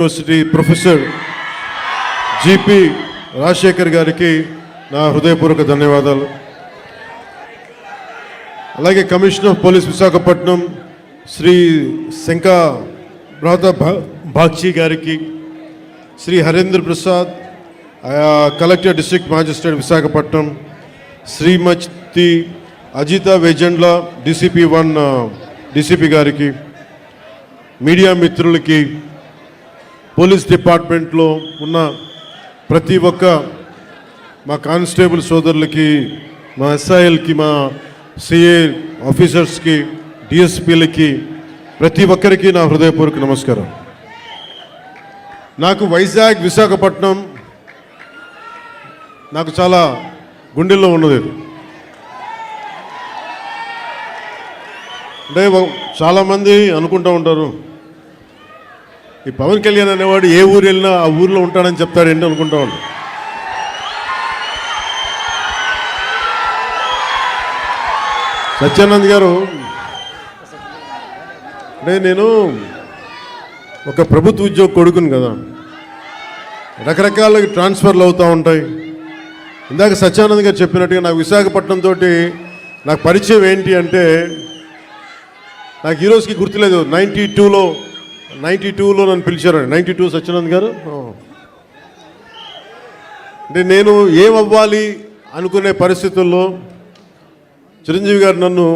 University professor GP Rajasekhar గారికి నా హృదయపూర్వక ధన్యవాదాలు. అలాగే commissioner of police Visakhapatnam Shri Shanka Bakshi గారికి, Shri Harendra Prasad collector district magistrate Visakhapatnam, Shrimati Ajitha Vejandla DCP 1 DCP గారికి, మీడియా మిత్రులకి, పోలీస్ డిపార్ట్మెంట్లో ఉన్న ప్రతి ఒక్క మా కానిస్టేబుల్ సోదరులకి, మా ఎస్ఐఎల్కి, మా సిఏ ఆఫీసర్స్కి, డిఎస్పీలకి, ప్రతి ఒక్కరికి నా హృదయపూర్వక నమస్కారం. నాకు వైజాగ్ విశాఖపట్నం నాకు చాలా గుండెల్లో ఉన్నది. అంటే చాలామంది అనుకుంటూ ఉంటారు, ఈ పవన్ కళ్యాణ్ అనేవాడు ఏ ఊరు వెళ్ళినా ఆ ఊరిలో ఉంటాడని చెప్తాడేంటి అనుకుంటా ఉంటాడు. సత్యానంద్ గారు, అంటే నేను ఒక ప్రభుత్వ ఉద్యోగ కొడుకుని కదా, రకరకాల ట్రాన్స్ఫర్లు అవుతూ ఉంటాయి. ఇందాక సత్యానంద్ గారు చెప్పినట్టుగా నాకు విశాఖపట్నం తోటి నాకు పరిచయం ఏంటి అంటే, నాకు ఈరోజుకి గుర్తులేదు. 92లో నన్ను పిలిచారండి. 92 సత్యానంద్ గారు. అంటే నేను ఏమవ్వాలి అనుకునే పరిస్థితుల్లో చిరంజీవి గారు నన్ను,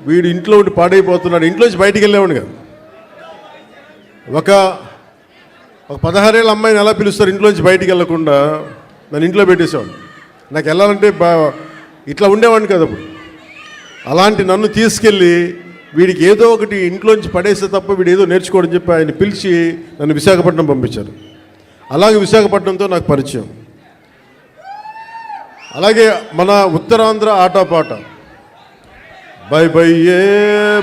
వీడు ఇంట్లో ఉండి పాడైపోతున్నాడు, ఇంట్లోంచి బయటికి వెళ్ళేవాడు కాదు. ఒక 16 ఏళ్ళ అమ్మాయిని ఎలా పిలుస్తారు ఇంట్లోంచి బయటికి వెళ్ళకుండా, నన్ను ఇంట్లో పెట్టేసేవాడు. నాకు వెళ్ళాలంటే ఇట్లా ఉండేవాడిని కదా. అప్పుడు అలాంటి నన్ను తీసుకెళ్ళి వీడికి ఏదో ఒకటి ఇంట్లోంచి పడేస్తే తప్ప వీడు ఏదో నేర్చుకోవడం చెప్పి ఆయన పిలిచి నన్ను విశాఖపట్నం పంపించారు. అలాగే విశాఖపట్నంతో నాకు పరిచయం. అలాగే మన ఉత్తరాంధ్ర ఆటపాట బై బై ఏ